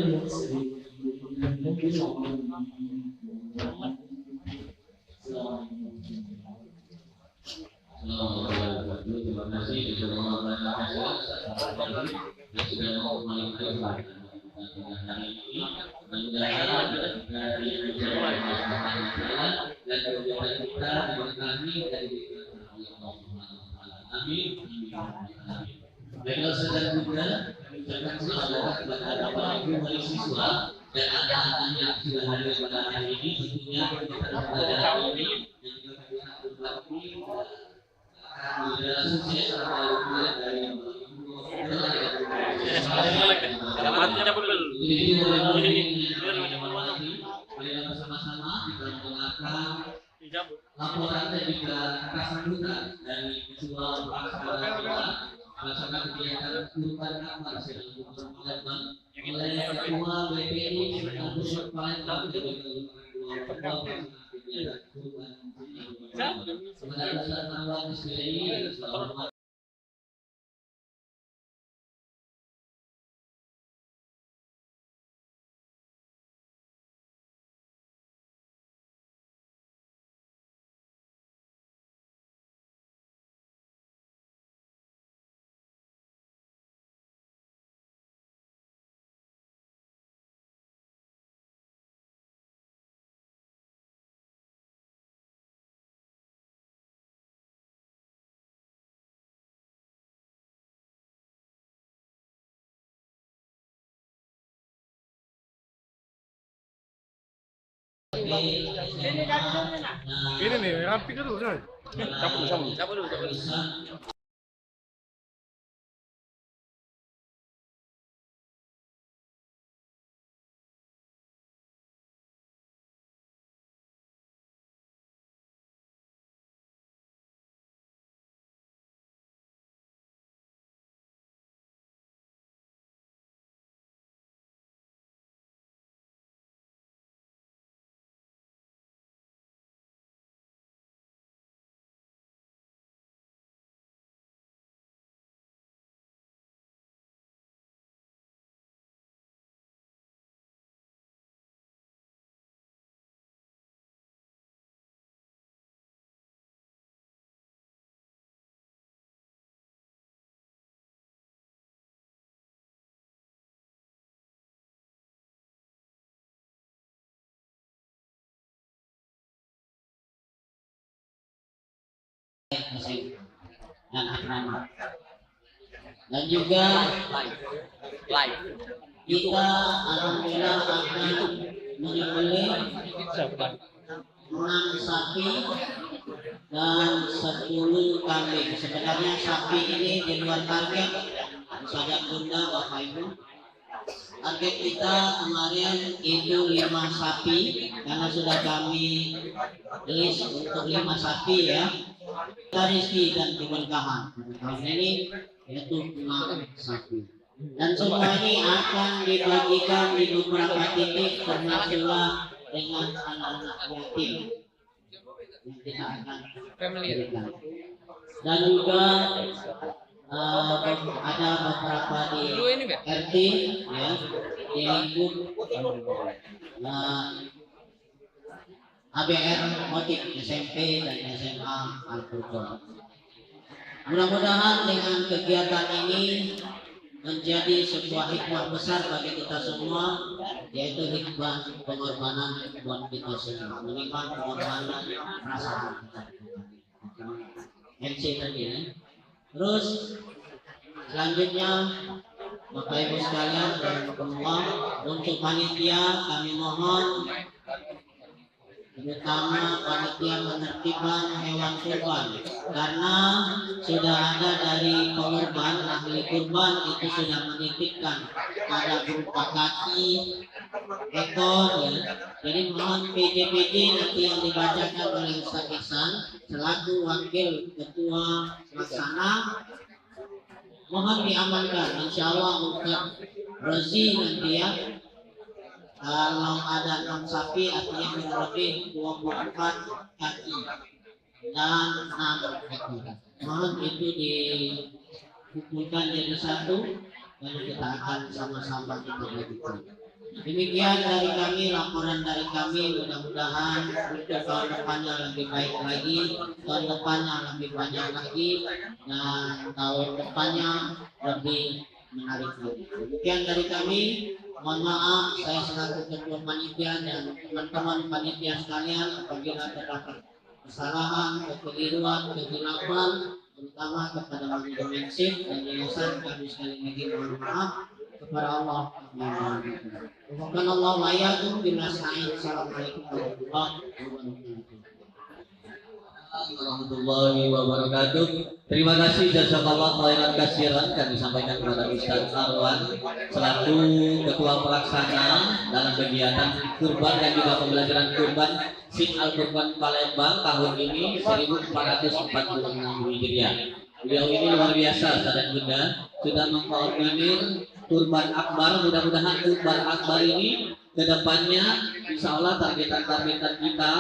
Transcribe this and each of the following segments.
Terima kasih Baiklah saudara juga, ucapkan selamat kepada Bapak Ibu mahasiswa dan anak-anak yang sudah hadir pada hari ini. Tentunya kita pelajaran ini yang juga bisa berbakti akan sukses dari bersama-sama kita mendengarkan laporan dan juga kata sambutan dari Ketua Pelaksana melaksanakan kegiatan kurban amal sedang dilakukan oleh Ketua BPI Agus Palembang dari kegiatan kurban kepada peserta SBI selamat. Ini nih, rapi kan dulu kan? Cabut dulu. Dan juga live kita alhamdulillah akan menyembelih 6 sapi dan 10 kambing. Sebenarnya sapi ini di luar target, saja Bunda Bapak Ibu. Target kita kemarin itu 5 sapi karena sudah kami list untuk 5 sapi ya. Rezeki dan keberkahan tahun ini yaitu 6 sapi. Dan semua ini akan dibagikan di beberapa titik termasuklah dengan anak-anak yatim yang kita akan berikan. Dan juga ada beberapa di RT ya, di lingkup ABR Motif SMP dan SMA Al-Qur'an. Mudah-mudahan dengan kegiatan ini menjadi sebuah hikmah besar bagi kita semua, yaitu hikmah pengorbanan buat kita semua, menikah pengorbanan rasa MC tadi ya. Terus selanjutnya Bapak Ibu sekalian dan semua, untuk panitia kami mohon terutama panitia penertiban hewan kurban, karena sudah ada dari pengurban ahli kurban itu sudah menitipkan ada berupa kaki, ekor ya. Jadi mohon PJ nanti yang dibacakan oleh Ustaz Ihsan selaku wakil ketua pelaksana mohon diamankan. Insya Allah Ustaz Rozi nanti ya. Kalau ada 6 sapi artinya kurang lebih 24 kaki dan 6 ekor. Mohon itu dikumpulkan jadi satu, lalu kita akan sama-sama kita bagikan. Demikian dari kami, laporan dari kami. Mudah-mudahan untuk tahun depannya lebih baik lagi, tahun depannya lebih banyak lagi, dan tahun depannya lebih menarik lagi. Demikian dari kami. Mohon maaf, saya selaku ketua panitia dan teman-teman panitia sekalian apabila terdapat kesalahan, kekeliruan, kehilafan, terutama kepada manajemen SIP dan yayasan, kami sekali lagi mohon maaf kepada Allah. Bukan Allah layakum bila sa'id. Assalamualaikum warahmatullahi wabarakatuh. Terima kasih jazakallah khairan katsiran kami sampaikan kepada Ustaz Arwan selaku ketua pelaksana dalam kegiatan kurban dan juga pembelajaran kurban SIP Al-Qurban Palembang tahun ini 1446 Hijriah. Beliau ini luar biasa, Ustaz dan Bunda, sudah mengkoordinir kurban akbar. Mudah-mudahan kurban akbar ini kedepannya insya Allah targetan-targetan kita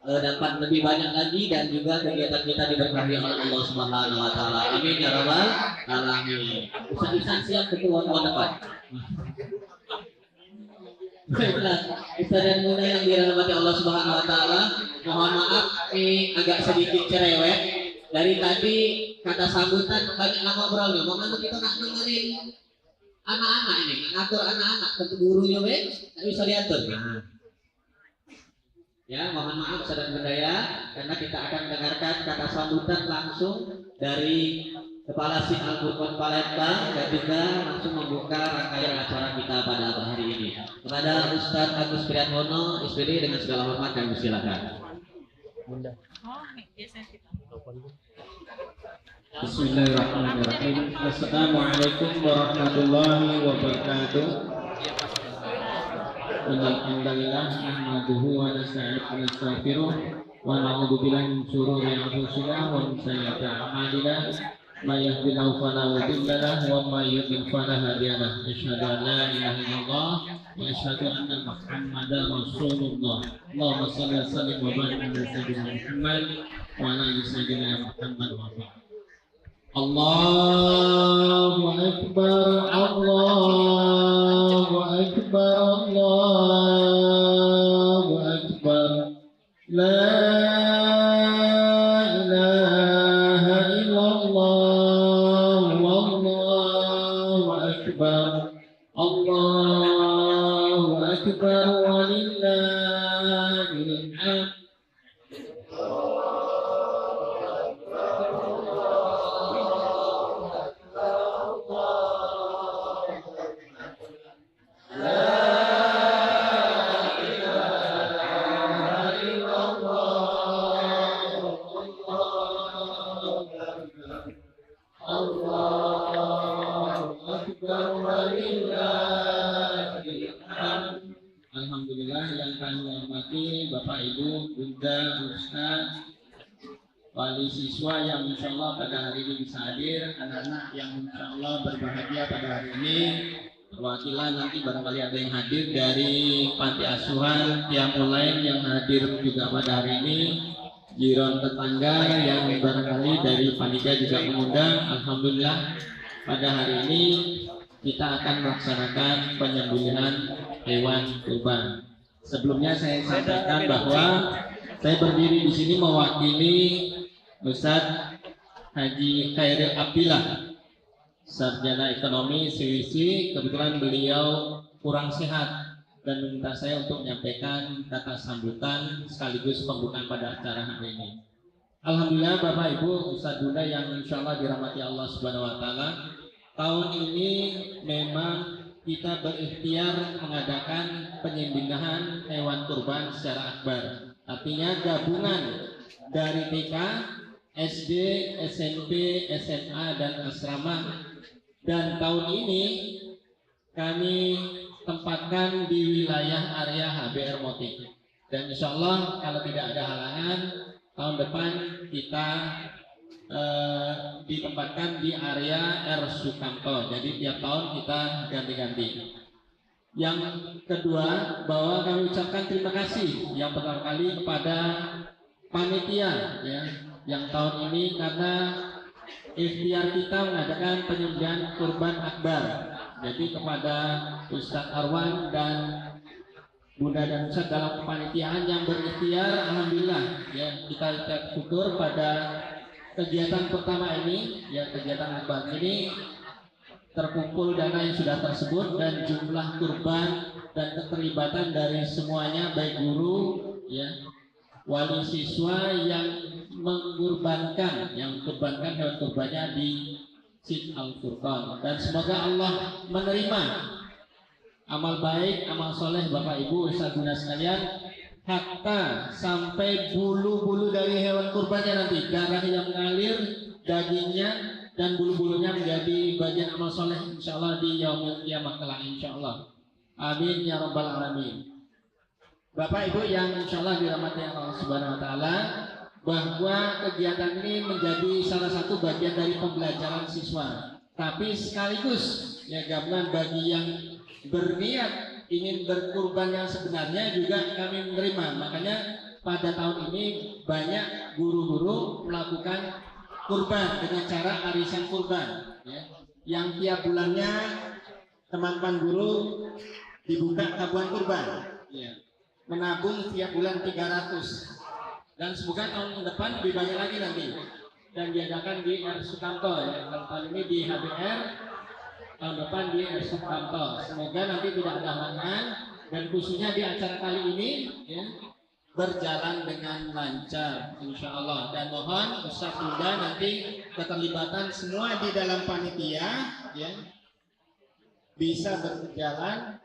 dapat lebih banyak lagi dan juga kegiatan kita diberkahi oleh Allah Subhanahu wa taala. Amin ya rabbal alamin. Ustaz siap ketua depan. Baiklah, Ustaz dan Bunda yang dirahmati Allah Subhanahu wa taala, mohon maaf ini agak sedikit cerewet. Dari tadi kata sambutan banyak yang ngobrol nih. Mau kita nak dengerin anak-anak ini, ngatur anak-anak tentu gurunya tapi bisa diatur. Ya, mohon maaf saudara budaya karena kita akan mendengarkan kata sambutan langsung dari Kepala SIP Al-Qurban Palembang dan juga langsung membuka rangkaian acara kita pada hari ini. Kepada Ustadz Agus Priatmono, SPD dengan segala hormat kami silakan. Bismillahirrahmanirrahim. Assalamualaikum warahmatullahi wabarakatuh. Alhamdulillah nahmaduhu wa nasta'inuhu wa nastaghfiruh wa na'udzu billahi min shururi anfusina wa min sayyiati a'malina may yahdihillahu fala mudilla lahu wa may yudlil fala hadiya lahu. Asyhadu an la ilaha illallah wa asyhadu anna Muhammadar Rasulullah. Allahumma shalli wa sallim wa barik ala sayyidina Muhammad wa ala ali sayyidina Muhammad wa barik. Allahu akbar, Allahu akbar, Allahu akbar. La ilaha illallah, wallahu akbar. Allahu akbar walillahil hamd. Alhamdulillah yang kami hormati Bapak Ibu, Bunda, Ustaz, wali siswa yang insya Allah pada hari ini bisa hadir, anak-anak yang insya Allah berbahagia pada hari ini, perwakilan nanti barangkali ada yang hadir dari panti asuhan yang lain yang hadir juga pada hari ini, jiran tetangga yang barangkali dari panitia juga mengundang. Alhamdulillah pada hari ini kita akan melaksanakan penyembelihan hewan kurban. Sebelumnya saya sampaikan bahwa saya berdiri di sini mewakili Ustaz Haji Khairil Abdillah, sarjana ekonomi CWC. Kebetulan beliau kurang sehat dan meminta saya untuk menyampaikan kata sambutan sekaligus pembukaan pada acara hari ini. Alhamdulillah Bapak Ibu, Ustaz Bunda yang insya Allah dirahmati Allah Subhanahu wa taala, tahun ini memang kita berikhtiar mengadakan penyembelihan hewan kurban secara akbar. Artinya gabungan dari TK, SD, SMP, SMA, dan asrama. Dan tahun ini kami tempatkan di wilayah area HBR Motik. Dan insya Allah kalau tidak ada halangan, tahun depan kita ditempatkan di area R. Sukamto. Jadi tiap tahun kita ganti-ganti. Yang kedua, bahwa kami ucapkan terima kasih yang pertama kali kepada panitia ya, yang tahun ini karena ikhtiar kita mengadakan penyembelihan kurban akbar Jadi kepada Ustadz Arwan dan Bunda dan Ustadz dalam kepanitiaan yang berikhtiar, alhamdulillah ya, kita ucap syukur pada kegiatan pertama ini, ya kegiatan akbar ini terkumpul dana yang sudah tersebut dan jumlah kurban dan keterlibatan dari semuanya, baik guru, ya, wali siswa yang mengkurbankan, hewan kurbannya di Masjid Al-Furqan. Dan semoga Allah menerima amal baik, amal soleh Bapak Ibu Ustadz Bunda sekalian, hatta sampai bulu-bulu dari hewan kurbannya nanti, darah yang mengalir, dagingnya dan bulu-bulunya menjadi bagian amal soleh insyaallah di yaumil kiamah kelak insyaallah. Amin ya rabbal alamin. Bapak Ibu yang insyaallah dirahmati Allah Subhanahu wa taala, bahwa kegiatan ini menjadi salah satu bagian dari pembelajaran siswa, tapi sekaligus ya gabungan bagi yang berniat ingin berkurban yang sebenarnya juga kami menerima. Makanya pada tahun ini banyak guru-guru melakukan kurban dengan cara arisan kurban, ya, yang tiap bulannya teman-teman guru dibuka tabungan kurban, ya, menabung tiap bulan 300, dan semoga tahun depan lebih banyak lagi nanti, dan diadakan di R. Sukamto, ya. Kalau tahun ini di HBR, tahun depan di R. Sukamto. Semoga nanti tidak ada halangan, dan khususnya di acara kali ini ya, berjalan dengan lancar insya Allah. Dan mohon Ustaz Bunda nanti keterlibatan semua di dalam panitia ya, bisa berjalan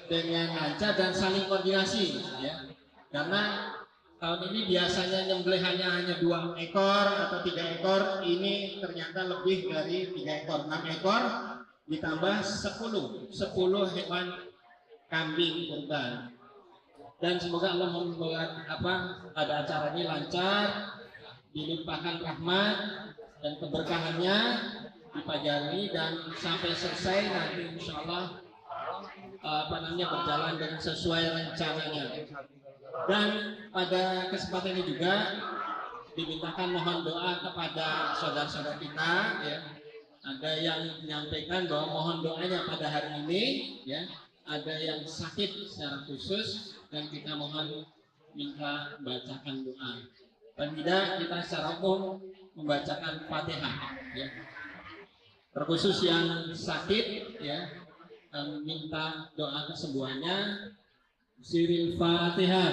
dengan lancar dan saling koordinasi ya. Karena tahun ini biasanya nyembelih hanya 2 ekor atau 3 ekor, ini ternyata lebih dari 3 ekor, 6 ekor ditambah 10 hewan kambing kurban. Dan semoga Allah membuat pada acara ini lancar, dilimpahkan rahmat dan keberkahannya di pagi hari dan sampai selesai nanti insya Allah berjalan dengan sesuai rencananya. Dan pada kesempatan ini juga dimintakan mohon doa kepada saudara-saudara kita ya. Ada yang menyampaikan bahwa mohon doanya pada hari ini ya, ada yang sakit secara khusus dan kita mohon minta bacakan doa. Dan tidak kita secara umum membacakan Fatihah ya. Terkhusus yang sakit ya, minta doa kesembuhannya. Siril Fatihah.